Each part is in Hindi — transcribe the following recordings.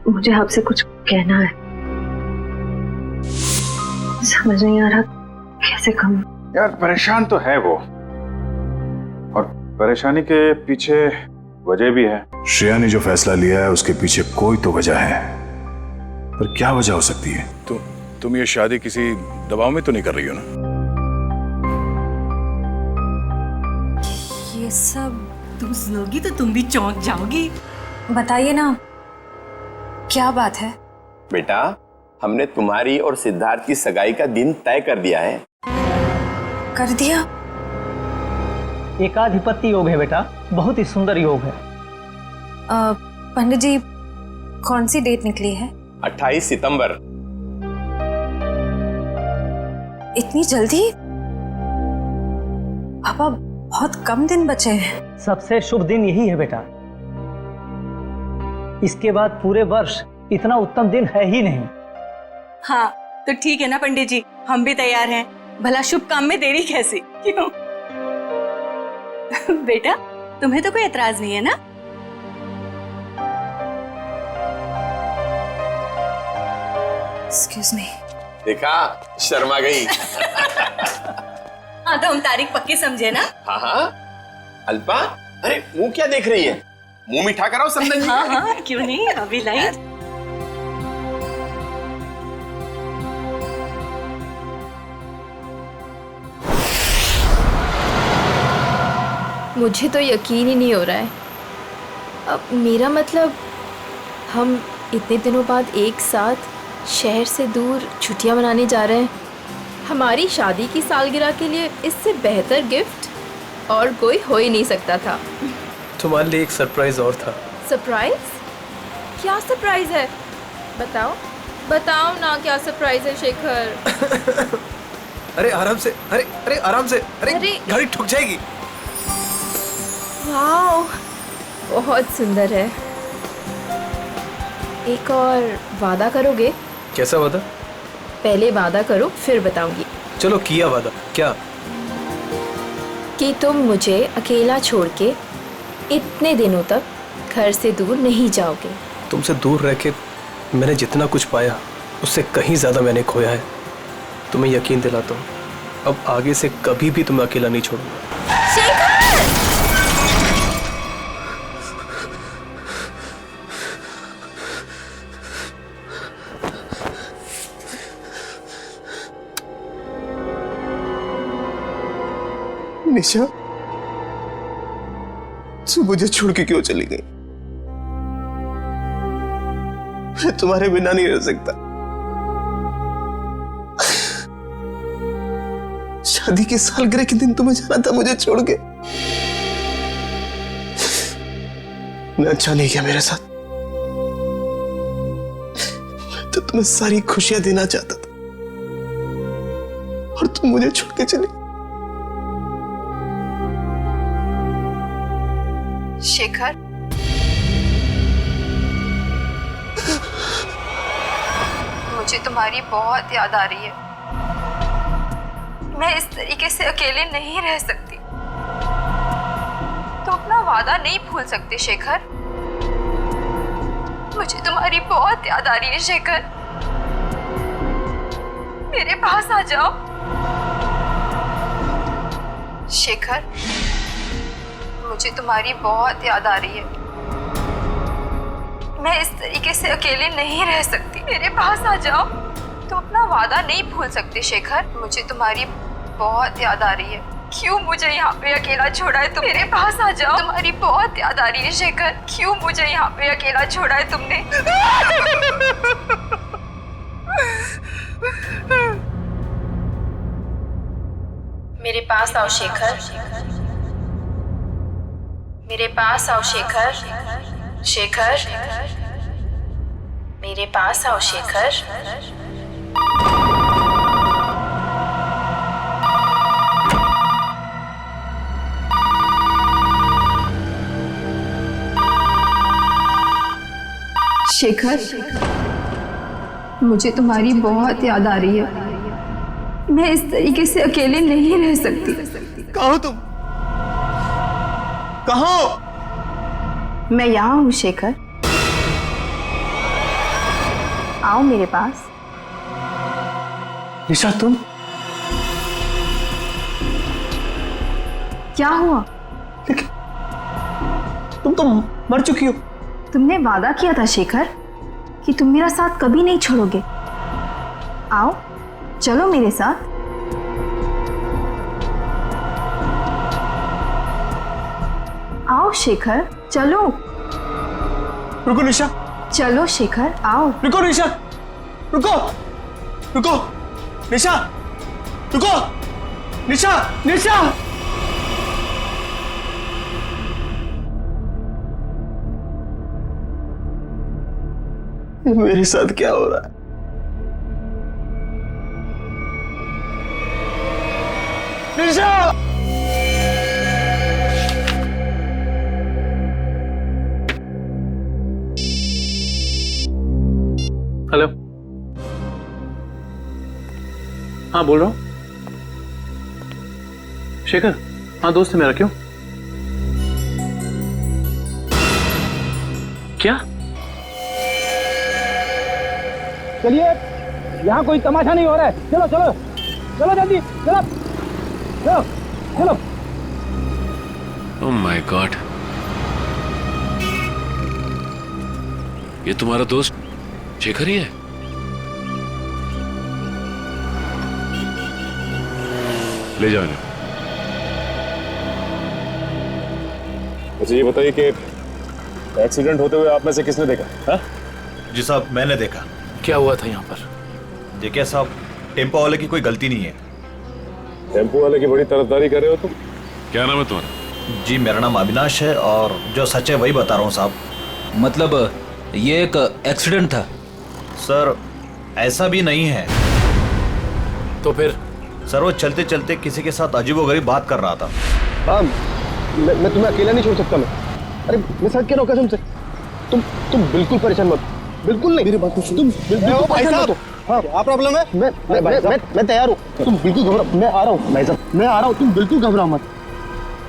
मुझे आपसे कुछ कहना है, समझ नहीं आ रहा कैसे कहूं। यार परेशान तो है वो, और परेशानी के पीछे वजह भी है। श्रेया ने जो फैसला लिया है उसके पीछे कोई तो वजह है, पर क्या वजह हो सकती है? तुम ये शादी किसी दबाव में तो नहीं कर रही हो ना? ये सब तुम सुनोगी तो तुम भी चौंक जाओगी। बताइए ना, क्या बात है? बेटा, हमने तुम्हारी और सिद्धार्थ की सगाई का दिन तय कर दिया है। कर दिया? एकाधिपत्य योग है बेटा, बहुत ही सुंदर योग है। पंडित जी, कौन सी डेट निकली है? 28 सितंबर। इतनी जल्दी? पापा, बहुत कम दिन बचे हैं। सबसे शुभ दिन यही है बेटा, इसके बाद पूरे वर्ष इतना उत्तम दिन है ही नहीं। हाँ तो ठीक है ना पंडित जी, हम भी तैयार हैं। भला शुभ काम में देरी कैसी, क्यों? बेटा, तुम्हें तो कोई एतराज नहीं है ना? Excuse me. देखा, शर्मा गई। हाँ तो हम तारीख पक्की समझे ना? हाँ हाँ। अल्पा, अरे मुंह क्या देख रही है? मुंह मीठा कराओ समझन जी। हाँ हाँ, क्यों नहीं, अभी लाई। मुझे तो यकीन ही नहीं हो रहा है। अब मेरा मतलब, हम इतने दिनों बाद एक साथ शहर से दूर छुट्टियां मनाने जा रहे हैं। हमारी शादी की सालगिरह के लिए इससे बेहतर गिफ्ट और कोई हो ही नहीं सकता था। तुम्हारे लिए एक सरप्राइज और था। सरप्राइज? क्या सरप्राइज है? बताओ बताओ ना, क्या सरप्राइज है शेखर? अरे आराम से, अरे आराम से, अरे गाड़ी ठुक जाएगी। वाओ, बहुत सुंदर है। एक और वादा करोगे? कैसा वादा? पहले वादा करो फिर बताऊंगी। चलो किया वादा। क्या? कि तुम मुझे अकेला छोड़ के इतने दिनों तक घर से दूर नहीं जाओगे। तुमसे दूर रह के मैंने जितना कुछ पाया उससे कहीं ज्यादा मैंने खोया है। तुम्हें यकीन दिलाता हूँ, अब आगे से कभी भी तुम्हें अकेला नहीं छोड़ूंगा। शेखर! निशा, तू मुझे छोड़ के क्यों चली गई? मैं तुम्हारे बिना नहीं रह सकता। शादी की सालगिरह के दिन तुम्हें जाना था मुझे छोड़ के। मैं अच्छा नहीं किया मेरे साथ। मैं तो तुम्हें सारी खुशियां देना चाहता था और तुम मुझे छोड़ के चली। शेखर, मुझे तुम्हारी बहुत याद आ रही है। मैं इस तरीके से अकेले नहीं रह सकती। तो अपना वादा नहीं भूल सकते शेखर। मुझे तुम्हारी बहुत याद आ रही है शेखर। मेरे पास आ जाओ शेखर। मुझे तुम्हारी बहुत याद आ रही है। मैं इस तरीके से अकेले नहीं रह सकती। मेरे पास आ जाओ। तुम अपना वादा नहीं भूल सकते शेखर। मुझे तुम्हारी बहुत याद आ रही है। क्यों मुझे यहाँ पे अकेला छोड़ा है तुम? मेरे पास आ जाओ। तुम्हारी बहुत याद आ रही है शेखर। क्यों मुझे यहाँ पे अकेला छोड़ा है तुमने? मेरे पास आओ शेखर। मेरे पास आओ शेखर। शेखर, मेरे पास आओ शेखर। शेखर, मुझे तुम्हारी बहुत याद आ रही है। मैं इस तरीके से अकेले नहीं रह सकती। कहाँ हो तुम? कहाँ हो? मैं यहाँ हूँ शेखर। आओ मेरे पास। निशा तुम क्या हुआ? लेकिन तुम तो मर चुकी हो। तुमने वादा किया था शेखर कि तुम मेरा साथ कभी नहीं छोड़ोगे। आओ चलो मेरे साथ। आओ शेखर चलो। रुको निशा, चलो शेखर आओ। रुको निशा, रुको रुको निशा, रुको निशा, निशा। मेरे साथ क्या हो रहा है? निशा! हेलो, हाँ बोल रहा हूँ। शेखर, हाँ दोस्त है मेरा, क्यों? क्या? चलिए, यहाँ कोई तमाशा नहीं हो रहा है। चलो चलो चलो जल्दी, चलो चलो चलो। ओह माय गॉड, ये तुम्हारा दोस्त शेखर ही है? ले जाओ इन्हें। अच्छा ये बताइए कि एक्सीडेंट होते हुए आप में से किसने देखा? हाँ? जी साहब, मैंने देखा। क्या हुआ था यहाँ पर? देखिए साहब, टेम्पो वाले की कोई गलती नहीं है। टेम्पो वाले की बड़ी तरफदारी कर रहे हो तुम? क्या नाम है तुम्हारा? जी मेरा नाम अविनाश है और जो सच है वही बता रहा हूँ साहब। मतलब ये एक एक्सीडेंट था? सर ऐसा भी नहीं है। तो फिर? सर वो चलते चलते किसी के साथ अजीबोगरीब बात कर रहा था। हाँ, मैं तुम्हें अकेला नहीं छोड़ सकता। मैं अरे मैं सच कह रहा हूँ कसम से। तुम बिल्कुल परेशान मत, बिल्कुल नहीं। मेरी बात सुनो, तुम बिल्कुल भाई साहब, हाँ क्या प्रॉब्लम है? मैं तैयार हूँ। तुम बिल्कुल घबराओ, मैं आ रहा हूँ भाई साहब, मैं आ रहा हूँ। तुम बिल्कुल घबराओ मत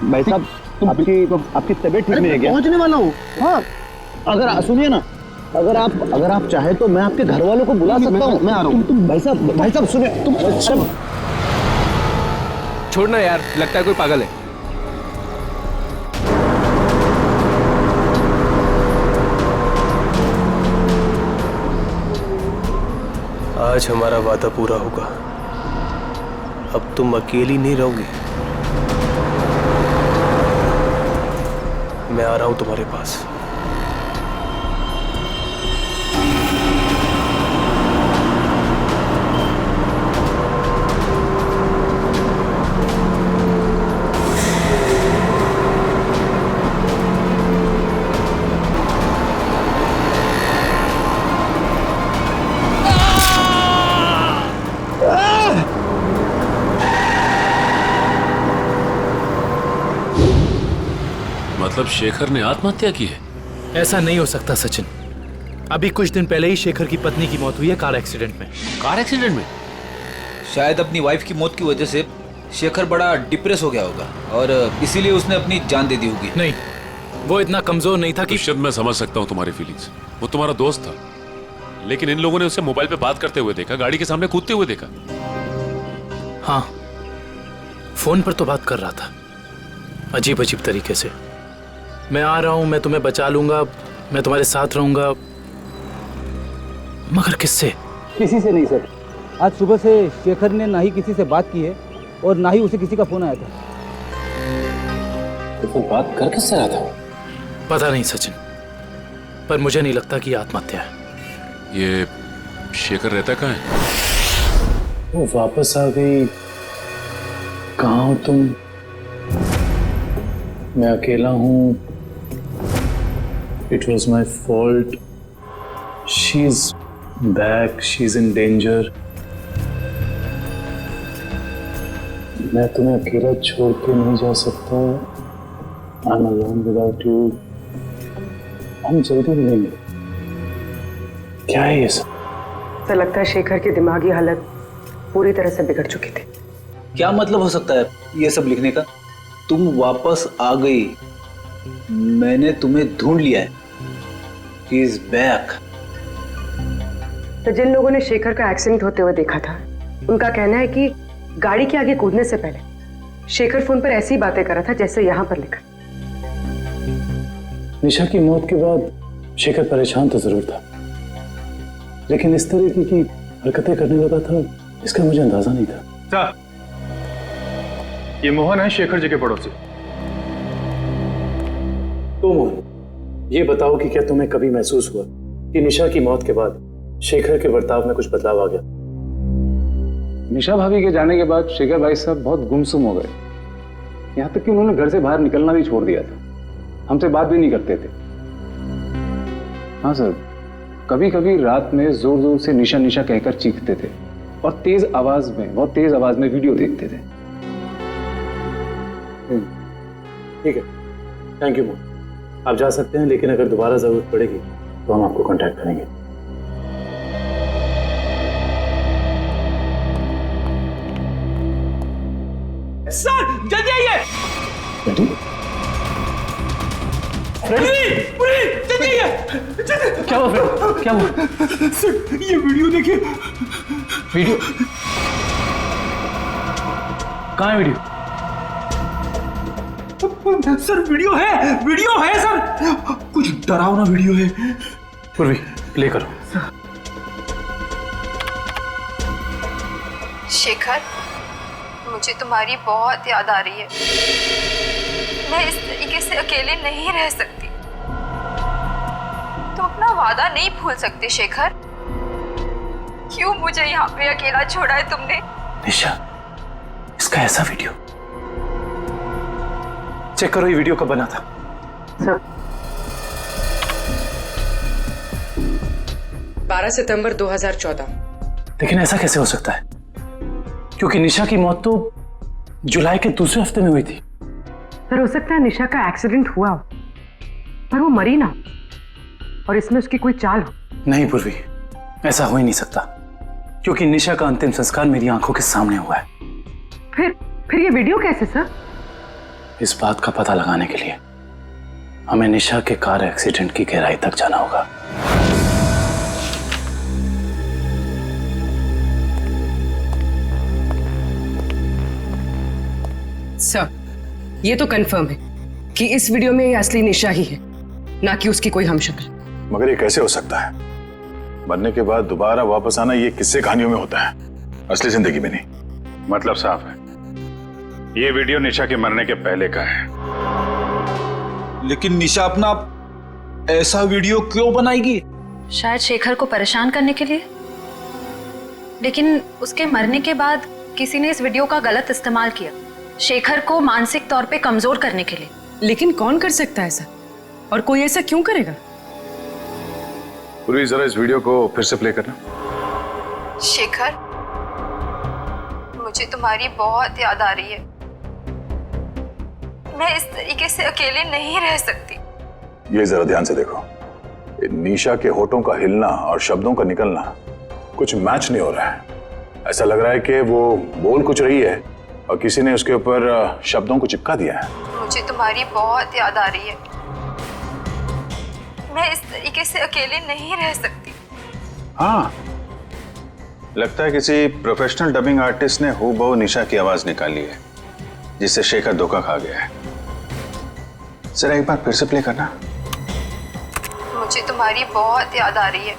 भाई साहब। आपकी तबीयत ठीक नहीं है क्या? पहुँचने वाला हूँ। हाँ अगर सुनिए ना, अगर आप चाहे तो मैं आपके घर वालों को बुला सकता हूँ। मैं आ रहा हूँ। तुम भाई साहब सुनिए, तुम छोड़ना यार, लगता है कोई पागल है। आज हमारा वादा पूरा होगा। अब तुम अकेली नहीं रहोगी। मैं आ रहा हूं तुम्हारे पास। मतलब शेखर ने आत्महत्या की है? ऐसा नहीं हो सकता सचिन। अभी कुछ दिन पहले ही शेखर की पत्नी की मौत हुई है कार एक्सीडेंट में। कार एक्सीडेंट में? शायद अपनी वाइफ की मौत की वजह से शेखर बड़ा डिप्रेस हो गया होगा और इसीलिए उसने अपनी जान दे दी होगी। नहीं, वो इतना कमजोर नहीं था कि। शायद मैं समझ सकता हूँ तुम्हारी फीलिंग्स। वो तुम्हारा दोस्त था, लेकिन इन लोगों ने उसे मोबाइल पे बात करते हुए देखा, गाड़ी के सामने कूदते हुए देखा। हाँ, फोन पर तो बात कर रहा था, अजीब अजीब तरीके से। मैं आ रहा हूं, मैं तुम्हें बचा लूंगा, मैं तुम्हारे साथ रहूंगा, मगर किससे? किसी से नहीं सर। आज सुबह से शेखर ने ना ही किसी से बात की है और ना ही उसे किसी का फोन आया था। तो फिर बात कर किससे रहा था? पता नहीं सचिन, पर मुझे नहीं लगता कि आत्महत्या है। ये शेखर रहता कहाँ है? वो वापस आ गई। कहाँ हो तुम? मैं अकेला हूँ। It was my fault. She's back. She's in danger. मैं तुम्हें अकेला छोड़ के नहीं जा सकता। I'm alone without you. हम जल्दी मिलेंगे। क्या है ये सब? तो लगता है शेखर की दिमागी हालत पूरी तरह से बिगड़ चुकी थी। क्या मतलब हो सकता है ये सब लिखने का? तुम वापस आ गई, मैंने तुम्हें ढूंढ लिया है। He is back. तो जिन लोगों ने शेखर का एक्सीडेंट होते हुए देखा था, उनका कहना है कि गाड़ी के आगे कूदने से पहले शेखर फोन पर ऐसी बातें कर रहा था जैसे यहाँ पर लिखा। निशा की मौत के बाद शेखर परेशान तो जरूर था, लेकिन इस तरह की हरकतें करने लगा था इसका मुझे अंदाजा नहीं था। सर, ये मोहन है, शेखर जी के पड़ोसी। तो मोहन, ये बताओ कि क्या तुम्हें कभी महसूस हुआ कि निशा की मौत के बाद शेखर के बर्ताव में कुछ बदलाव आ गया? निशा भाभी के जाने के बाद शेखर भाई साहब बहुत गुमसुम हो गए, यहाँ तक कि उन्होंने घर से बाहर निकलना भी छोड़ दिया था, हमसे बात भी नहीं करते थे। हाँ सर, कभी कभी रात में जोर जोर से निशा निशा कहकर चीखते थे और बहुत तेज आवाज में वीडियो देखते थे। ठीक है, थैंक यू मोहन, आप जा सकते हैं, लेकिन अगर दोबारा जरूरत पड़ेगी तो हम आपको कांटेक्ट करेंगे। सर जल्दी आइए। जल्दी आइए। क्या हुआ फ्रेंड, क्या हुआ? सर ये वीडियो देखिए। वीडियो कहाँ है? वीडियो सर वीडियो है सर, कुछ डरावना वीडियो है। पूर्वी प्ले करो। शेखर, मुझे तुम्हारी बहुत याद आ रही है। मैं इस तरीके से अकेले नहीं रह सकती। तुम अपना वादा नहीं भूल सकते शेखर। क्यों मुझे यहाँ पे अकेला छोड़ा है तुमने? निशा, इसका ऐसा वीडियो चेक करो, ये वीडियो कब बना था? सर 12 सितंबर 2014। लेकिन ऐसा कैसे हो सकता है, क्योंकि निशा की मौत तो जुलाई के दूसरे हफ्ते में हुई थी। सर हो सकता है निशा का एक्सीडेंट हुआ हो पर वो मरी ना, और इसमें उसकी कोई चाल हो। नहीं पूर्वी, ऐसा हो ही नहीं सकता, क्योंकि निशा का अंतिम संस्कार मेरी आंखों के सामने हुआ है। फिर ये वीडियो कैसे सर? इस बात का पता लगाने के लिए हमें निशा के कार एक्सीडेंट की गहराई तक जाना होगा। सर ये तो कंफर्म है कि इस वीडियो में ये असली निशा ही है, ना कि उसकी कोई हमशक्ल। मगर ये कैसे हो सकता है? मरने के बाद दोबारा वापस आना ये किस्से कहानियों में होता है, असली जिंदगी में नहीं। मतलब साफ है, ये वीडियो निशा के मरने के पहले का है। लेकिन निशा अपना ऐसा वीडियो क्यों बनाएगी? शायद शेखर को परेशान करने के लिए, लेकिन उसके मरने के बाद किसी ने इस वीडियो का गलत इस्तेमाल किया, शेखर को मानसिक तौर पे कमजोर करने के लिए। लेकिन कौन कर सकता है ऐसा, और कोई ऐसा क्यों करेगा? पूरी जरा इस वीडियो को फिर से प्ले करना। शेखर, मुझे तुम्हारी बहुत याद आ रही है। मैं इस तरीके से अकेले नहीं रह सकती। ये जरा ध्यान से देखो, निशा के होठों का हिलना और शब्दों का निकलना कुछ मैच नहीं हो रहा है। ऐसा लग रहा है कि वो बोल कुछ रही है और किसी ने उसके ऊपर शब्दों को चिपका दिया है। मुझे तुम्हारी बहुत याद आ रही है। मैं इस तरीके से अकेले नहीं रह सकती। हाँ, लगता है किसी प्रोफेशनल डबिंग आर्टिस्ट ने हूबहू निशा की आवाज निकाली है, जिससे शेखर धोखा खा गया है। जरा एक बार फिर से प्ले करना। मुझे तुम्हारी बहुत याद आ रही है।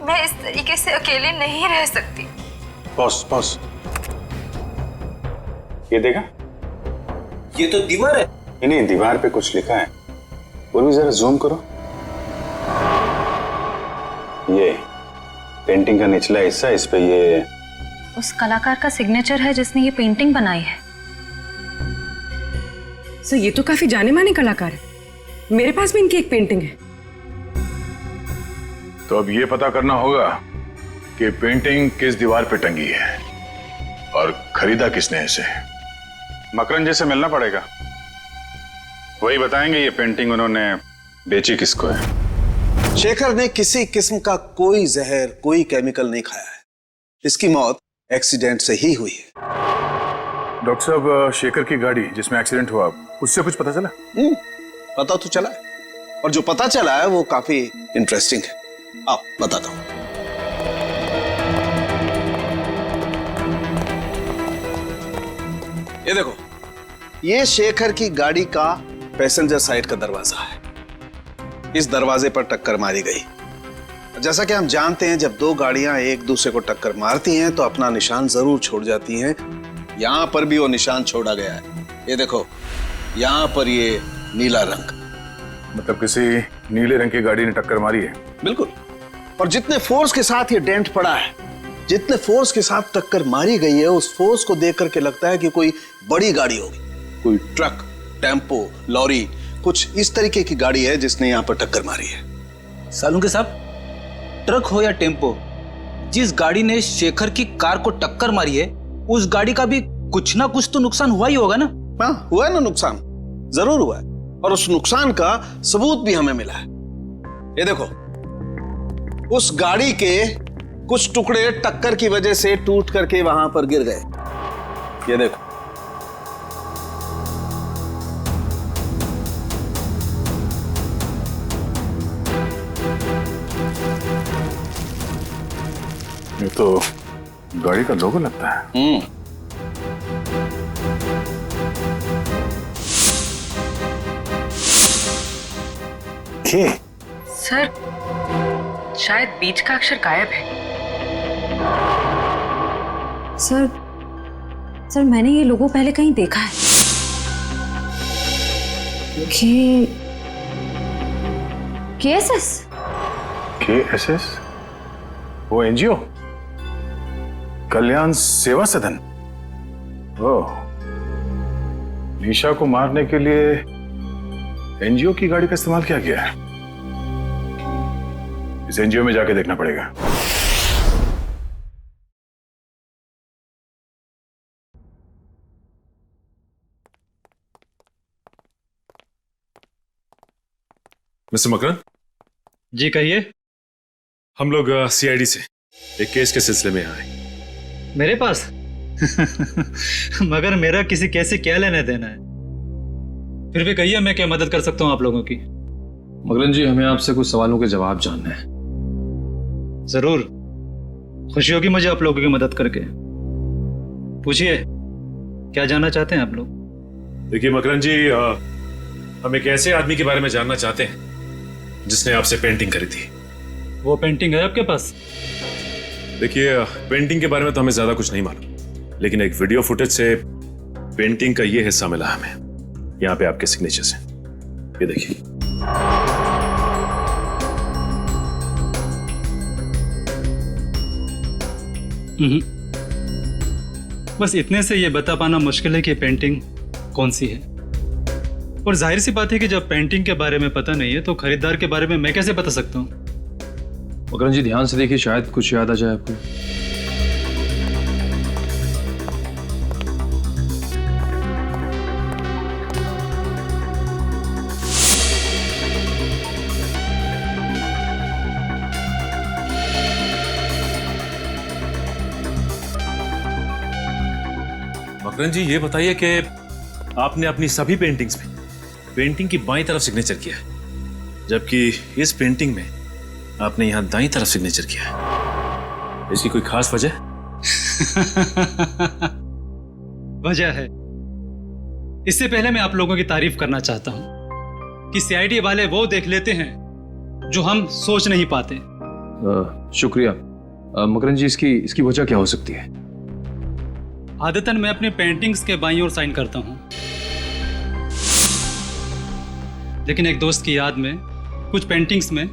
मैं इस तरीके से अकेले नहीं रह सकती। बॉस ये देखा? ये तो दीवार है। नहीं, दीवार पे कुछ लिखा है। वो भी जरा जूम करो। ये पेंटिंग का निचला हिस्सा, इस पे ये उस कलाकार का सिग्नेचर है जिसने ये पेंटिंग बनाई है। सर ये तो काफी जाने माने कलाकार है, मेरे पास भी इनकी एक पेंटिंग है। तो अब ये पता करना होगा कि पेंटिंग किस दीवार पे टंगी है और खरीदा किसने इसे। मकरन जी से मिलना पड़ेगा, वही बताएंगे ये पेंटिंग उन्होंने बेची किसको है। शेखर ने किसी किस्म का कोई जहर, कोई केमिकल नहीं खाया है। इसकी मौत एक्सीडेंट से ही हुई है। डॉक्टर साहब, शेखर की गाड़ी जिसमें एक्सीडेंट हुआ, उससे कुछ पता चला? पता तो चला है, और जो पता चला है वो काफी इंटरेस्टिंग है। आओ बताता हूं। ये देखो, ये शेखर की गाड़ी का पैसेंजर साइड का दरवाजा है। इस दरवाजे पर टक्कर मारी गई। जैसा कि हम जानते हैं, जब दो गाड़ियां एक दूसरे को टक्कर मारती हैं तो अपना निशान जरूर छोड़ जाती हैं। यहां पर भी वो निशान छोड़ा गया है। ये देखो, यहां पर ये नीला रंग, मतलब किसी नीले रंग की गाड़ी ने टक्कर मारी है। बिल्कुल। और जितने फोर्स के साथ ये डेंट पड़ा है, जितने फोर्स के साथ टक्कर मारी गई है, उस फोर्स को देख करके लगता है कि कोई बड़ी गाड़ी होगी, कोई ट्रक, टेम्पो, लॉरी, कुछ इस तरीके की गाड़ी है जिसने यहां पर टक्कर मारी है। सालुंके साहब, ट्रक हो या टेम्पो, जिस गाड़ी ने शेखर की कार को टक्कर मारी है, उस गाड़ी का भी कुछ ना कुछ तो नुकसान हुआ ही होगा ना? हाँ, हुआ है ना नुकसान, जरूर हुआ है। और उस नुकसान का सबूत भी हमें मिला है। ये देखो, उस गाड़ी के कुछ टुकड़े टक्कर की वजह से टूट करके वहां पर गिर गए। ये देखो, ये तो गाड़ी का लोगो लगता है। सर, शायद बीच का अक्षर गायब है। सर मैंने ये लोगो पहले कहीं देखा है। KSS? KSS? वो एनजीओ, कल्याण सेवा सदन। ओह, निशा को मारने के लिए एनजीओ की गाड़ी का इस्तेमाल किया गया है। इस एनजीओ में जाके देखना पड़ेगा। मिस्टर मकरन जी, कहिए। हम लोग सीआईडी से एक केस के सिलसिले में आए। मेरे पास? मगर मेरा किसी केस से क्या लेना देना है? फिर भी कहिए, मैं क्या मदद कर सकता हूं आप लोगों की? मकरन जी, हमें आपसे कुछ सवालों के जवाब जानना है। जरूर, खुशी होगी मुझे आप लोगों की मदद करके। पूछिए, क्या जानना चाहते हैं आप लोग? देखिए मकरन जी, हम एक ऐसे आदमी के बारे में जानना चाहते हैं जिसने आपसे पेंटिंग करी थी। वो पेंटिंग है आपके पास? देखिए, पेंटिंग के बारे में तो हमें ज्यादा कुछ नहीं मालूम, लेकिन एक वीडियो फुटेज से पेंटिंग का ये हिस्सा मिला हमें। यहाँ पे आपके सिग्नेचर्स हैं, ये देखिए। बस इतने से ये बता पाना मुश्किल है कि पेंटिंग कौन सी है। और जाहिर सी बात है कि जब पेंटिंग के बारे में पता नहीं है तो खरीदार के बारे में मैं कैसे बता सकता हूँ? मकरन जी, ध्यान से देखिए, शायद कुछ याद आ जाए आपको। मकरन जी, ये बताइए कि आपने अपनी सभी पेंटिंग्स में पेंटिंग की बाईं तरफ सिग्नेचर किया है, जबकि इस पेंटिंग में आपने यहां दाईं तरफ सिग्नेचर किया है। इसकी कोई खास वजह? वजह है। इससे पहले मैं आप लोगों की तारीफ करना चाहता हूं कि सीआईडी वाले वो देख लेते हैं जो हम सोच नहीं पाते। शुक्रिया। मकरन जी, इसकी वजह क्या हो सकती है? आदतन मैं अपने पेंटिंग्स के बाईं ओर साइन करता हूं, लेकिन एक दोस्त की याद में कुछ पेंटिंग्स में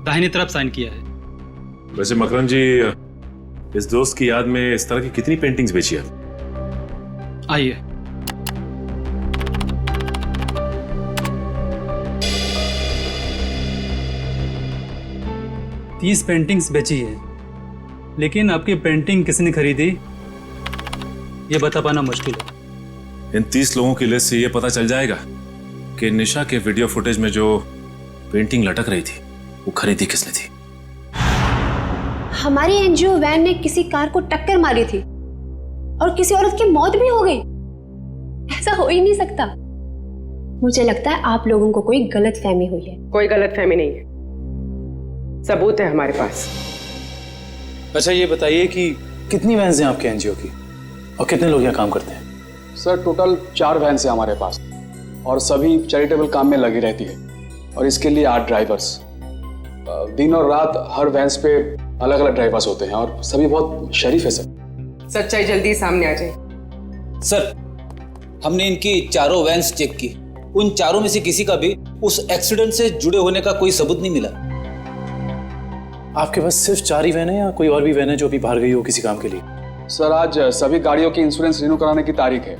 दाहिनी तरफ साइन किया है। वैसे मकरन जी, इस दोस्त की याद में इस तरह की कितनी पेंटिंग्स बेची है? आइए, तीस पेंटिंग्स बेची है, लेकिन आपकी पेंटिंग किसने खरीदी ये बता पाना मुश्किल है। इन 30 लोगों की लिस्ट से ये पता चल जाएगा कि निशा के वीडियो फुटेज में जो पेंटिंग लटक रही थी वो खरीदी किसने थी। हमारी एनजीओ वैन ने किसी कार को टक्कर मारी थी और किसी औरत की मौत भी हो गई। ऐसा हो ही नहीं सकता। मुझे लगता है आप लोगों को कोई गलतफहमी हुई है। कोई गलतफहमी नहीं है। सबूत है हमारे पास। अच्छा ये बताइए कि कितनी वैन्स हैं आपके एनजीओ की और कितने लोग यहाँ काम करते हैं? सर टोटल 4 वैन्स हैं हमारे पास और सभी चैरिटेबल काम में लगी रहती है और इसके लिए 8 ड्राइवर्स। दिन और रात हर वैन्स पे अलग अलग ड्राइवर्स होते हैं और सभी बहुत शरीफ है सर। सच्चाई जल्दी सामने आ जाए। सर हमने इनकी चारों वैन्स चेक की, उन चारों में से किसी का भी उस एक्सीडेंट से जुड़े होने का कोई सबूत नहीं मिला। आपके पास सिर्फ 4 ही वैन है या कोई और भी वैन है जो अभी बाहर गई हो किसी काम के लिए? सर आज सभी गाड़ियों की इंश्योरेंस रिन्यू कराने की तारीख है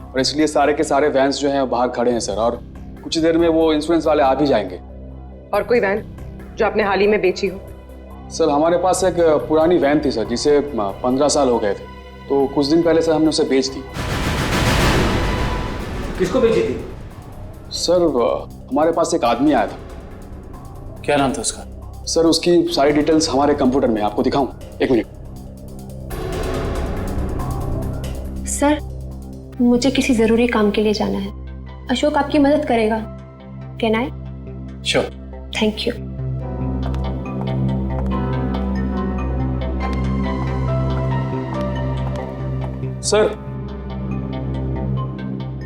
और इसलिए सारे के सारे वैन्स जो हैं बाहर खड़े हैं सर, और कुछ देर में वो इंश्योरेंस वाले आ भी जाएंगे। और कोई वैन जो आपने हाल ही में बेची हो? सर हमारे पास एक पुरानी वैन थी सर जिसे 15 साल हो गए थे, तो कुछ दिन पहले सर हमने उसे बेच दी। किसको बेची थी? सर हमारे पास एक आदमी आया था। क्या नाम था उसका? सर उसकी सारी डिटेल्स हमारे कंप्यूटर में, आपको दिखाऊं? 1 मिनट। सर मुझे किसी जरूरी काम के लिए जाना है, अशोक आपकी मदद करेगा। Can I? Sure. Thank you. Sir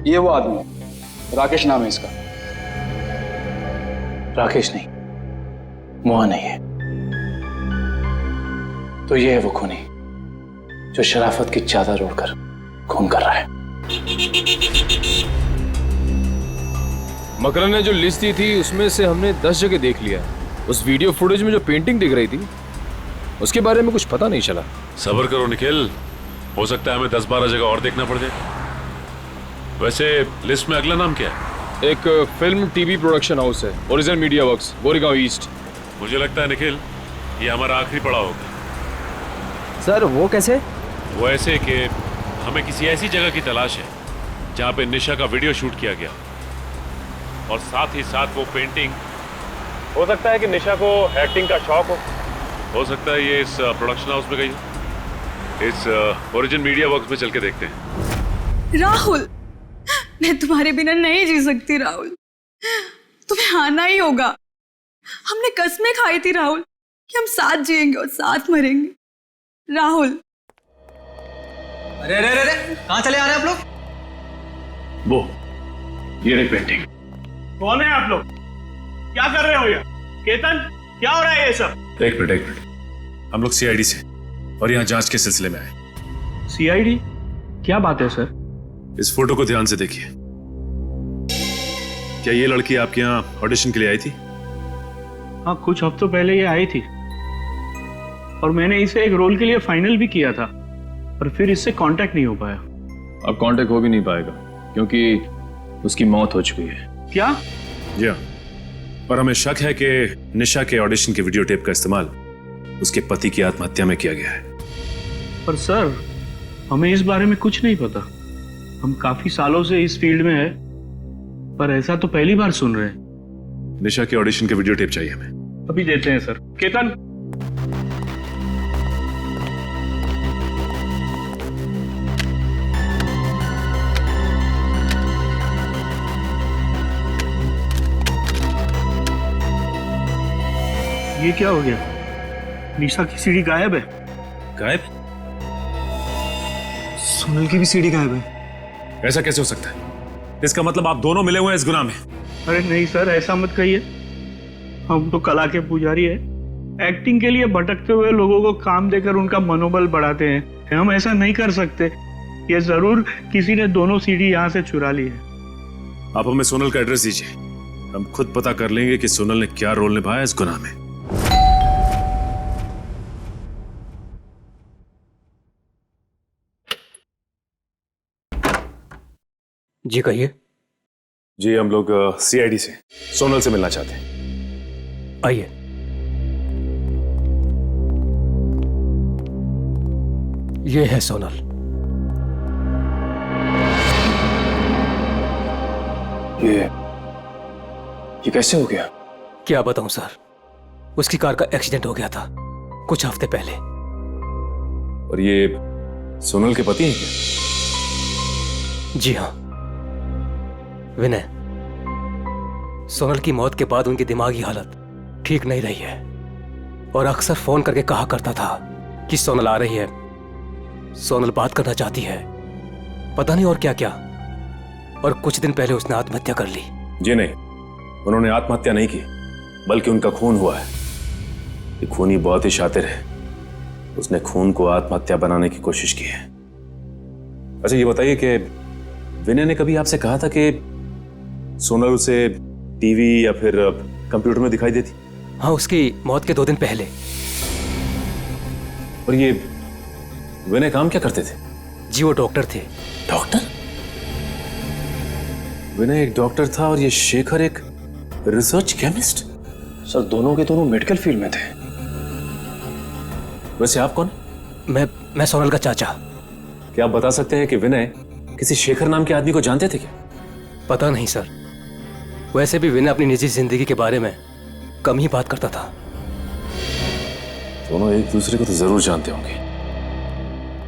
ये वो आदमी, राकेश नाम है इसका। राकेश नहीं, मोहन नहीं है तो ये है वो खूनी जो शराफत की चादर ओढ़कर खून कर रहा है। मकरन ने जो लिस्ट दी थी उसमें से हमने 10 जगह देख लिया। उस वीडियो फुटेज में जो पेंटिंग दिख रही थी उसके बारे में कुछ पता नहीं चला। सब्र करो निखिल, हो सकता है हमें 10-12 जगह और देखना पड़ जाए। वैसे लिस्ट में अगला नाम क्या है? एक फिल्म टीवी प्रोडक्शन हाउस है, original media works, Goregaon east. मुझे लगता है निखिल ये हमारा आखिरी पड़ाव होगा। सर वो कैसे? वो ऐसे कि हमें किसी ऐसी जगह की तलाश है जहाँ पे निशा का वीडियो शूट किया गया और साथ ही साथ वो पेंटिंग। हो सकता है कि निशा को एक्टिंग का शौक हो सकता है ये इस प्रोडक्शन हाउस में गई हो। इस ओरिजिनल मीडिया वर्क्स में चल के देखते हैं। राहुल मैं तुम्हारे बिना नहीं जी सकती राहुल, तुम्हें आना ही होगा। हमने कसमें खाई थी राहुल कि हम साथ जिएंगे और साथ मरेंगे। राहुल अरे अरे अरे कहाँ चले आ रहे हैं आप लोग? वो ये रही पेंटिंग। कौन है आप लोग? क्या कर रहे हो ये? केतन क्या हो रहा है ये सब? एक मिनट, हम लोग सीआईडी से और यहाँ जांच के सिलसिले में आए। सीआईडी? क्या बात है सर? इस फोटो को ध्यान से देखिए। क्या ये लड़की आपके यहाँ ऑडिशन के लिए आई थी? हाँ कुछ हफ्तों पहले ये आई थी और मैंने इसे एक रोल के लिए फाइनल भी किया था, पर फिर इससे कांटेक्ट नहीं हो पाया। अब कांटेक्ट हो भी नहीं पाएगा क्योंकि उसकी मौत हो चुकी है। क्या? जी हाँ, और हमें शक है कि निशा के ऑडिशन के वीडियो टेप का इस्तेमाल उसके पति की आत्महत्या में किया गया है। पर सर हमें इस बारे में कुछ नहीं पता। हम काफी सालों से इस फील्ड में है, पर ऐसा तो पहली बार सुन रहे हैं। निशा के ऑडिशन के वीडियो टेप चाहिए हमें। अभी देते हैं सर। केतन ये क्या हो गया? निशा की सीडी गायब है। गायब? सुनील की भी सीडी गायब है। ऐसा कैसे हो सकता है? इसका मतलब आप दोनों मिले हुए हैं इस गुनाह में। अरे नहीं सर ऐसा मत कहिए, हम तो कला के पुजारी है। एक्टिंग के लिए भटकते हुए लोगों को काम देकर उनका मनोबल बढ़ाते हैं। हम ऐसा नहीं कर सकते। ये जरूर किसी ने दोनों सीडी यहाँ से चुरा ली है। आप हमें सोनल का एड्रेस दीजिए, हम खुद पता कर लेंगे कि सोनल ने क्या रोल निभाया इस गुनाह में। जी कहिए। जी हम लोग सीआईडी से सोनल से मिलना चाहते हैं। आइए। ये है सोनल। ये कैसे हो गया? क्या बताऊं सर, उसकी कार का एक्सीडेंट हो गया था कुछ हफ्ते पहले। और ये सोनल के पति हैं क्या? जी हाँ विनय, सोनल की मौत के बाद उनकी दिमागी हालत ठीक नहीं रही है। और अक्सर फोन करके कहा करता था कि सोनल आ रही है, सोनल बात करना चाहती है, पता नहीं और क्या क्या। और कुछ दिन पहले उसने आत्महत्या कर ली। जी नहीं, उन्होंने आत्महत्या नहीं की, बल्कि उनका खून हुआ है। ये खूनी बहुत ही शातिर है, उसने खून को आत्महत्या बनाने की कोशिश की है। अच्छा ये बताइए कि विनय ने कभी आपसे कहा था कि सोनल उसे टीवी या फिर कंप्यूटर में दिखाई देती? हाँ, उसकी मौत के 2 दिन पहले। और ये विनय काम क्या करते थे? जी वो डॉक्टर थे। डॉक्टर? विनय एक डॉक्टर था और ये शेखर एक रिसर्च केमिस्ट? सर दोनों के दोनों मेडिकल फील्ड में थे। वैसे आप कौन? मैं सोनल का चाचा। क्या आप बता सकते हैं कि विनय किसी शेखर नाम के आदमी को जानते थे क्या? पता नहीं सर, वैसे भी विनय अपनी निजी जिंदगी के बारे में कम ही बात करता था। दोनों एक दूसरे को तो जरूर जानते होंगे,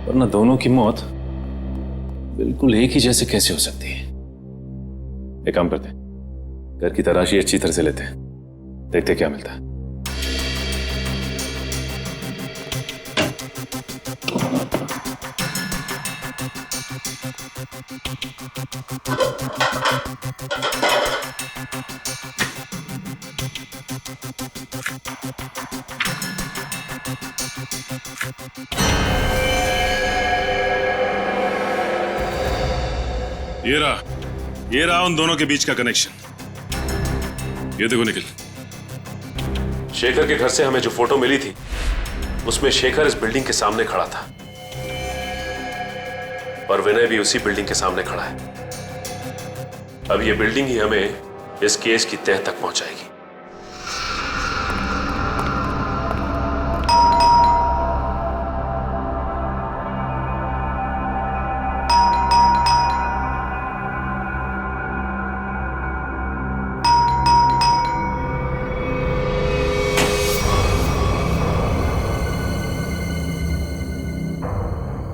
वरना दोनों की मौत बिल्कुल एक ही जैसे कैसे हो सकती है? एक काम करते हैं, घर की तलाशी अच्छी तरह से लेते हैं, देखते क्या मिलता है। ये रहा उन दोनों के बीच का कनेक्शन। ये देखो निखिल, शेखर के घर से हमें जो फोटो मिली थी उसमें शेखर इस बिल्डिंग के सामने खड़ा था और विनय भी उसी बिल्डिंग के सामने खड़ा है। अब ये बिल्डिंग ही हमें इस केस की तह तक पहुंचाएगी।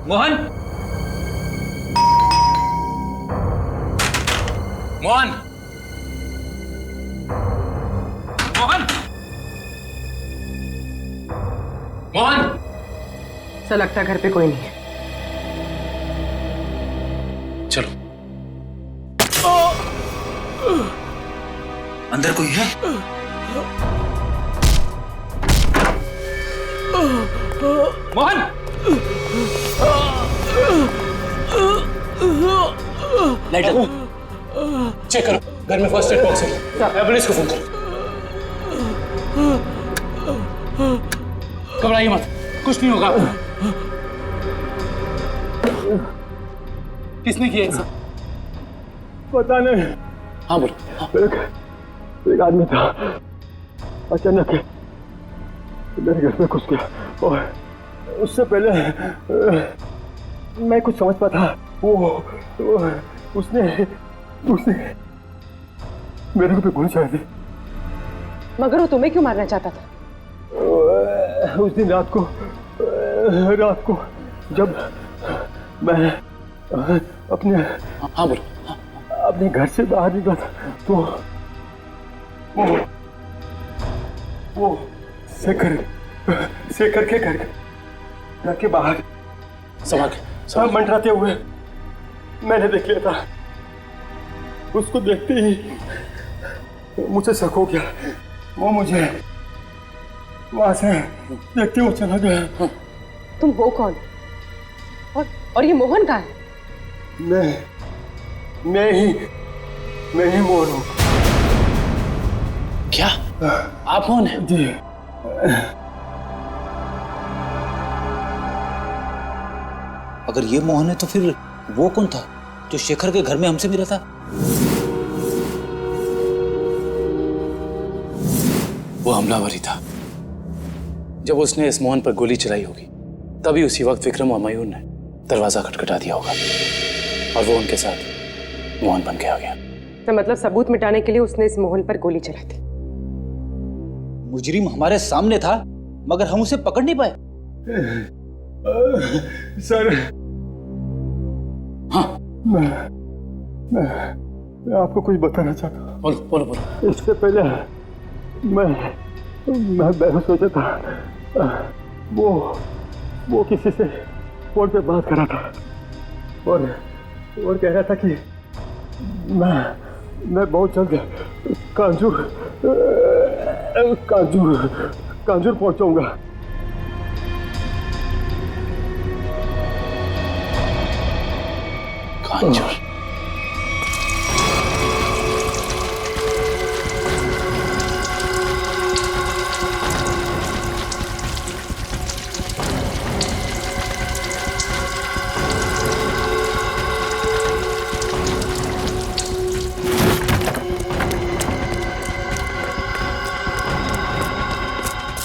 मोहन, मोहन, मोहन, मोहन। ऐसा लगता है घर पे कोई नहीं है। चलो। अंदर कोई है? मोहन, लाइट चेक करो, घर में फर्स्ट एड बॉक्स है, एम्बुलेंस को फोन करो। घबराइए मत, कुछ नहीं होगा। किसने किया ऐसा? पता नहीं। हाँ बोलो। एक आदमी था, अचानक मेरे घर में घुस गया और उससे पहले मैं कुछ समझ पाता, उसने मेरे को गोली चला दी। मगर वो तुम्हें क्यों मारना चाहता था? उस दिन रात को जब मैं अपने हाँ बोलो अपने घर से बाहर निकला था तो वो शेखर के घर के बाहर सब मंडराते हुए मैंने देख लिया था। उसको देखते ही मुझे शक हो गया, वो मुझे वहां से देखते हुए चला गया। तुम हो कौन? और ये मोहन कहाँ है? मैं ही मोहन हूँ। क्या आप कौन हैं? जी अगर ये मोहन है तो फिर वो कौन था जो शेखर के घर में हमसे मिला था? वो हमलावर ही था। जब उसने इस मोहन पर गोली चलाई होगी तभी उसी वक्त विक्रम और मयूर ने दरवाजा खटखटा दिया होगा और वो उनके साथ मोहन बन के आ गया। तो मतलब सबूत मिटाने के लिए उसने इस मोहन पर गोली चलाई थी। मुजरिम हमारे सामने था मगर हम उसे पकड़ नहीं पाए। सर हाँ मैं आपको कुछ बताना चाहता हूँ। बोलो। इससे पहले मैं सोचा था वो किसी से फोन पे बात कर रहा था और कह रहा था कि मैं बहुत जल्द कांजूर पहुंचाऊंगा। कांजूर?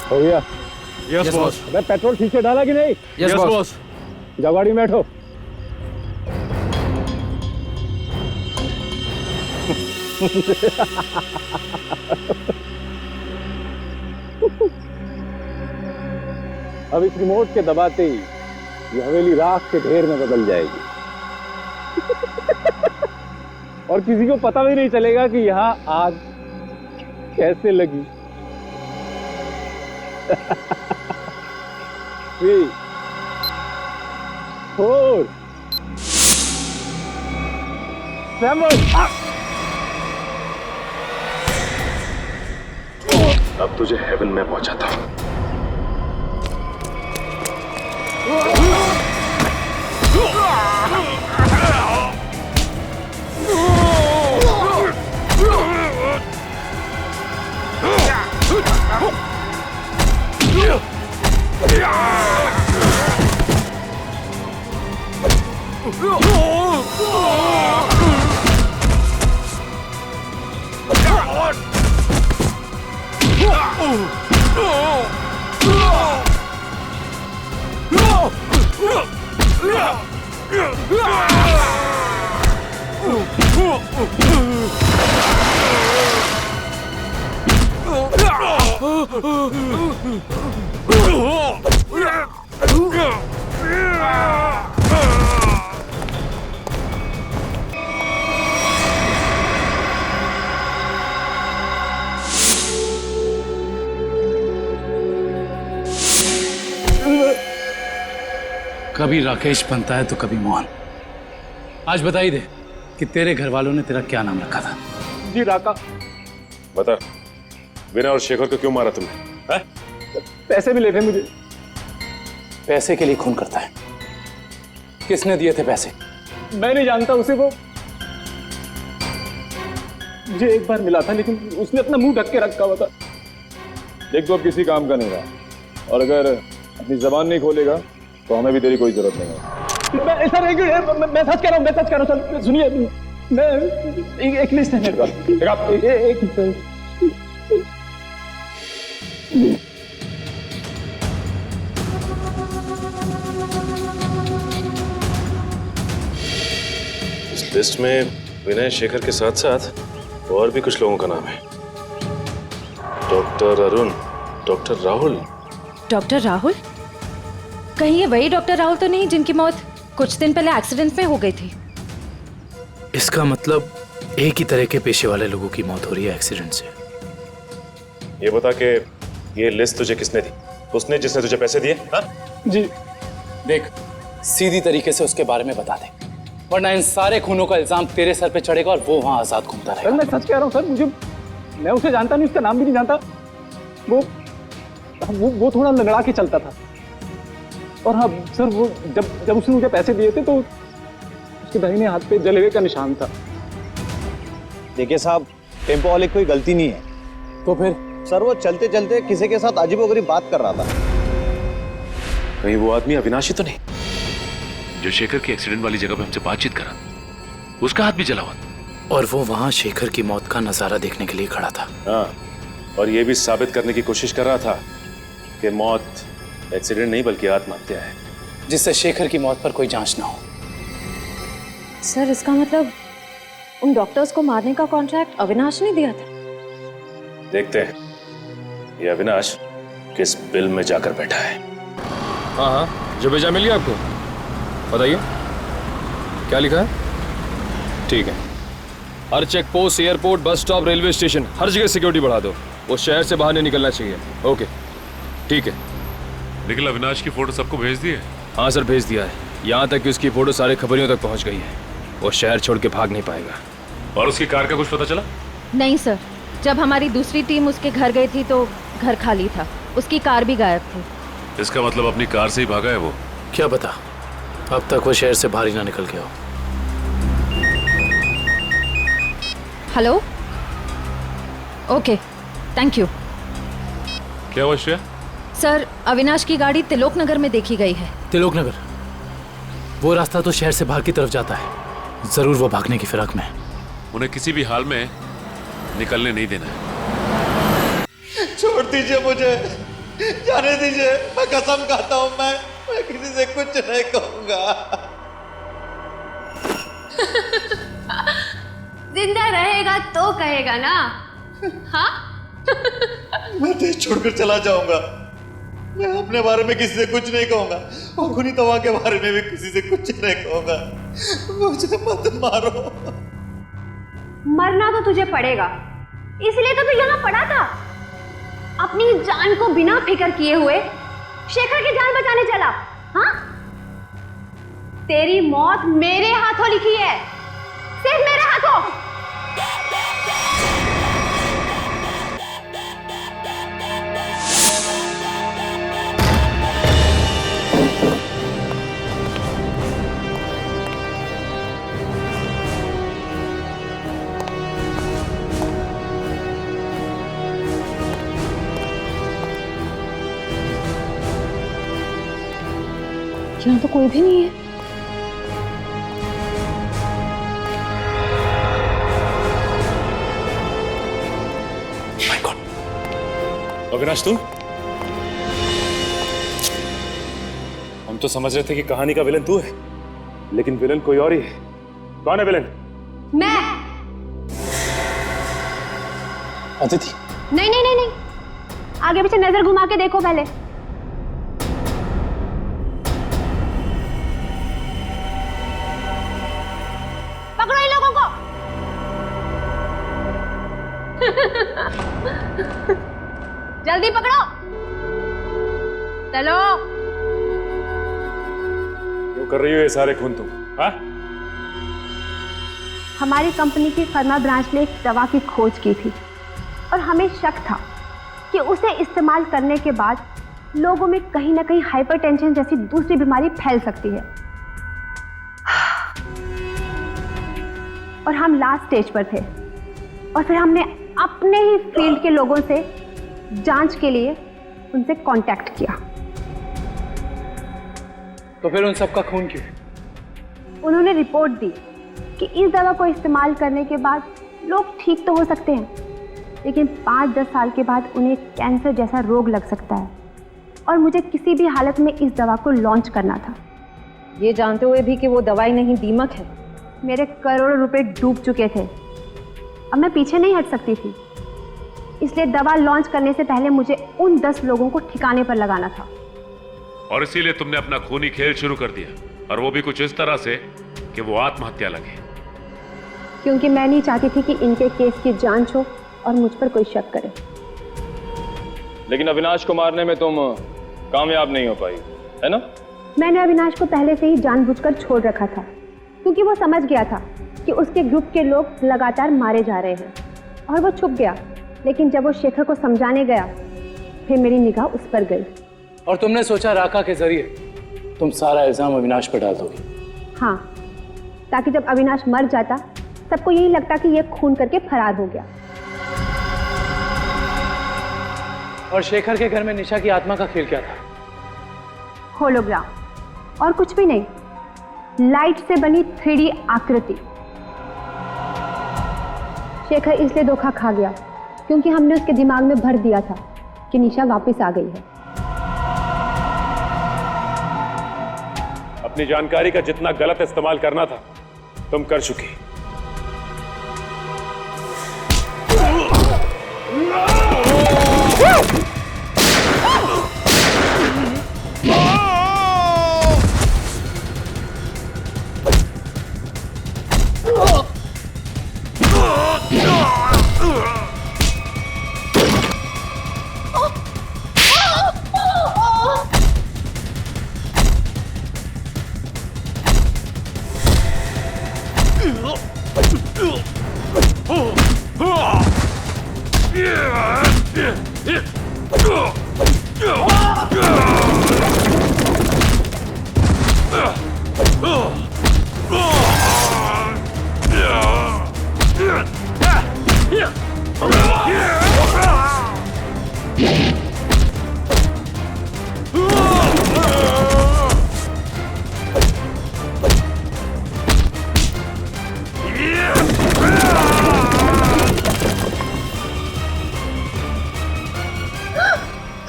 हो गया? Yes boss. अबे पेट्रोल ठीक से डाला कि नहीं? Yes boss. जाओ गाड़ी में बैठो। अब इस रिमोट के दबाते ही ये हवेली राख के ढेर में बदल जाएगी और किसी को पता भी नहीं चलेगा कि यहाँ आग कैसे लगी। 3, 4, 7। अब तुझे हेवन में पहुंचाता हूं। कभी राकेश बनता है तो कभी मोहन। आज बता ही दे कि तेरे घर वालों ने तेरा क्या नाम रखा था। जी राका। बता, विनय और शेखर को क्यों मारा तुमने? है? पैसे मिले थे मुझे। पैसे के लिए खून करता है? किसने दिए थे पैसे? मैं नहीं जानता उसे। वो मुझे एक बार मिला था लेकिन उसने अपना मुंह ढक के रखा हुआ था। देख, तो अब किसी काम का नहीं रहा और अगर अपनी जबान नहीं खोलेगा तो हमें भी तेरी कोई जरूरत नहीं है। मैं ऐसा नहीं कि मैं सच कह रहा हूँ। चल सुनिए, मैं एक लिस्ट है मेरे पास। एक इस लिस्ट में विनय शेखर के साथ साथ और भी कुछ लोगों का नाम है। Doctor Arun, doctor Rahul. Doctor Rahul? कहीं ये वही डॉक्टर राहुल तो नहीं जिनकी मौत कुछ दिन पहले एक्सीडेंट में हो गई थी? इसका मतलब एक ही तरह के पेशे वाले लोगों की मौत हो रही है एक्सीडेंट से। ये बता के ये लिस्ट तुझे किसने दी? उसने जिसने तुझे पैसे दिए? हाँ? जी देख, सीधी तरीके से उसके बारे में बता दे, वरना इन सारे खूनों का इल्जाम तेरे सर पे चढ़ेगा और वो वहां आजाद घूमता रहेगा। मैं सच कह रहा हूँ सर, मैं उसे जानता नहीं, उसका नाम भी नहीं जानता। वो थोड़ा लंगड़ा के चलता था। और हाँ सर, वो जब उसने मुझे पैसे दिए थे तो उसके दाहिने हाथ पे जलेवे का निशान था। देखिए साहब, टेम्पो वाले की कोई गलती नहीं है। तो फिर? सर वो चलते चलते किसी के साथ अजीबोगरीब बात कर रहा था। कहीं वो आदमी अविनाशी तो नहीं जो शेखर की एक्सीडेंट वाली जगह पे हमसे बातचीत करा? उसका हाथ भी जला हुआ था और वो वहां शेखर की मौत का नजारा देखने के लिए खड़ा था। हाँ, और ये भी साबित करने की कोशिश कर रहा था कि मौत एक्सीडेंट नहीं बल्कि आत्महत्या है, जिससे शेखर की मौत पर कोई जांच ना हो। सर इसका मतलब उन डॉक्टर्स को मारने का कॉन्ट्रैक्ट अविनाश ने दिया था? देखते हैं ये अविनाश किस बिल में जाकर बैठा है। हाँ हाँ, जो भेजा मिल गया आपको? बताइए क्या लिखा है? ठीक है, हर check post, airport, bus stop, railway station, हर जगह सिक्योरिटी बढ़ा दो। वो शहर से बाहर नहीं निकलना चाहिए। ओके ठीक है। निखिल, अविनाश की फोटो सबको भेज दी है? हाँ सर, भेज दिया है। यहाँ तक कि उसकी फोटो सारे खबरियों तक पहुँच गई है। वो शहर छोड़ के भाग नहीं पाएगा। और उसकी कार का कुछ पता चला? नहीं सर, जब हमारी दूसरी टीम उसके घर गई थी तो घर खाली था, उसकी कार भी गायब थी। इसका मतलब अपनी कार से ही भागा है वो? क्या पता, अब तक वो शहर से बाहर ही ना निकल गया हो। Hello, okay, thank you. क्या हुआ श्रेया? सर, अविनाश की गाड़ी तिलोक नगर में देखी गई है। तिलोक नगर? वो रास्ता तो शहर से बाहर की तरफ जाता है। जरूर वो भागने की फिराक में है। उन्हें किसी भी हाल में निकलने नहीं देना है। छोड़ दीजिए मुझे, जाने दीजिए। मैं कसम खाता हूँ, मैं किसी से कुछ नहीं कहूंगा। जिंदा रहेगा तो कहेगा ना? हाँ? मैं देश छोड़कर चला जाऊंगा। मैं अपने बारे में किसी से कुछ नहीं कहूंगा और खुनी तवा के बारे में भी किसी से कुछ नहीं कहूंगा। मुझे मत मारो। मरना तो तुझे पड़ेगा, इसलिए तो तू यहाँ पड़ा था। अपनी जान को बिना फिक्र किए हुए शेखर की जान बचाने चला। हाँ? तेरी मौत मेरे हाथों लिखी है, सिर्फ मेरे हाथों। यहाँ तो कोई भी नहीं है। माय गॉड, अविनाश तुम? हम तो समझ रहे थे कि कहानी का विलन तू है, लेकिन विलन कोई और ही है। कौन है विलन? मैं। अदिति? नहीं नहीं नहीं नहीं, आगे पीछे नजर घुमा के देखो पहले। पकड़ो इन लोगों को। जल्दी पकड़ो, चलो। क्यों कर रही हो ये सारे खून तुम? हाँ? हमारी कंपनी की फर्मा ब्रांच ने एक दवा की खोज की थी और हमें शक था कि उसे इस्तेमाल करने के बाद लोगों में कहीं ना कहीं हाइपरटेंशन जैसी दूसरी बीमारी फैल सकती है। और हम लास्ट स्टेज पर थे और फिर हमने अपने ही फील्ड के लोगों से जांच के लिए उनसे कांटेक्ट किया। तो फिर उन सबका खून क्यों? उन्होंने रिपोर्ट दी कि इस दवा को इस्तेमाल करने के बाद लोग ठीक तो हो सकते हैं, लेकिन 5-10 साल के बाद उन्हें कैंसर जैसा रोग लग सकता है और मुझे किसी भी हालत में इस दवा को लॉन्च करना था, ये जानते हुए भी कि वो दवाई नहीं दीमक है। मेरे करोड़ों रुपए डूब चुके थे, अब मैं पीछे नहीं हट सकती थी। इसलिए दवा लॉन्च करने से पहले मुझे उन 10 लोगों को ठिकाने पर लगाना था। और इसीलिए तुमने अपना खूनी खेल शुरू कर दिया, और वो भी कुछ इस तरह से कि वो आत्महत्या लगे। क्योंकि मैं नहीं चाहती थी कि इनके केस की जांच हो और मुझ पर कोई शक करे। लेकिन अविनाश को मारने में तुम कामयाब नहीं हो पाई, है ना? मैंने अविनाश को पहले से ही जानबूझकर छोड़ रखा था, क्योंकि वो समझ गया था कि उसके ग्रुप के लोग लगातार मारे जा रहे हैं और वो छुप गया। लेकिन जब वो शेखर को समझाने गया, फिर मेरी निगाह उस पर गई। और तुमने सोचा राका के जरिए तुम सारा इल्जाम अविनाश पर डाल दोगी? हाँ, ताकि जब अविनाश मर जाता सबको यही लगता कि ये खून करके फरार हो गया। और शेखर के घर में निशा की आत्मा का खेल क्या था? होलोग्राम, और कुछ भी नहीं, लाइट से बनी 3D आकृति। शेखर इसलिए धोखा खा गया क्योंकि हमने उसके दिमाग में भर दिया था कि निशा वापस आ गई है। अपनी जानकारी का जितना गलत इस्तेमाल करना था तुम कर चुकी।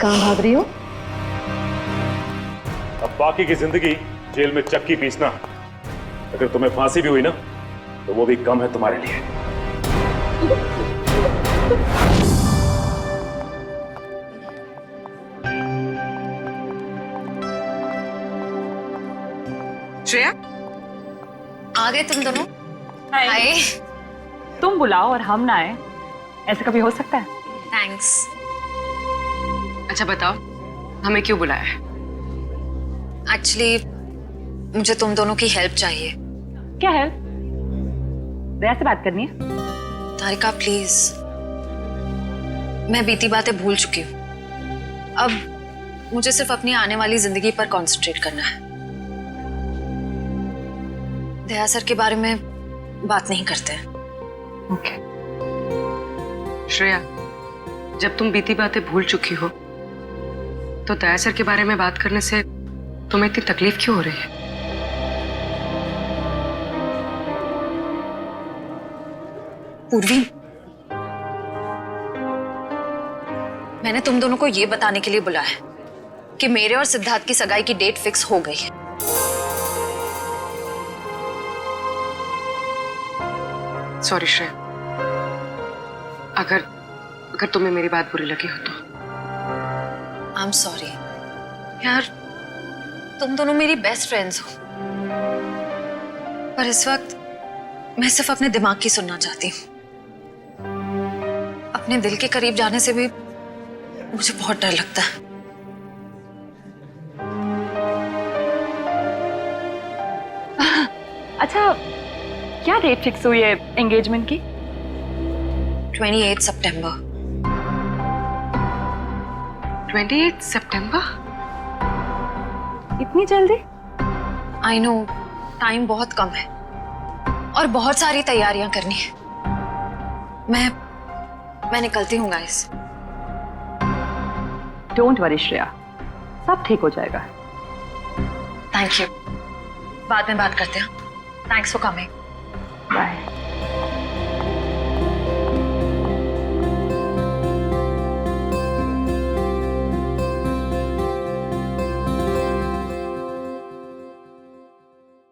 कहाँ भाग रही हो? अब बाकी की जिंदगी जेल में चक्की पीसना, अगर तुम्हें फांसी भी हुई ना तो वो भी कम है तुम्हारे लिए। श्रेया, आ गए तुम दोनों? हाय। तुम बुलाओ और हम ना आए, ऐसे कभी हो सकता है? थैंक्स। अच्छा बताओ, हमें क्यों बुलाया है? एक्चुअली मुझे तुम दोनों की हेल्प चाहिए। क्या हेल्प? दया से बात करनी है? तारिका प्लीज, मैं बीती बातें भूल चुकी हूँ। अब मुझे सिर्फ अपनी आने वाली जिंदगी पर कंसंट्रेट करना है। दया सर के बारे में बात नहीं करते हैं। ओके। श्रेया, जब तुम बीती बातें भूल चुकी हो तो दया सर के बारे में बात करने से तुम्हें इतनी तकलीफ क्यों हो रही है? पूर्वी, मैंने तुम दोनों को यह बताने के लिए बुलाया है कि मेरे और सिद्धार्थ की सगाई की डेट फिक्स हो गई है। सॉरी श्रेया, अगर तुम्हें मेरी बात बुरी लगी हो तो। आई एम सॉरी यार, तुम दोनों मेरी बेस्ट फ्रेंड्स हो, पर इस वक्त मैं सिर्फ अपने दिमाग की सुनना चाहती हूँ। अपने दिल के करीब जाने से भी मुझे बहुत डर लगता है। अच्छा, क्या डेट फिक्स हुई है एंगेजमेंट की? 28 सितंबर। 28 सितंबर? इतनी जल्दी? आई नो, टाइम बहुत कम है और बहुत सारी तैयारियां करनी है। मैं निकलती हूँ गाइस। डोंट वरी श्रेया, सब ठीक हो जाएगा। थैंक यू, बाद में बात करते हैं। Thanks for coming. बाय।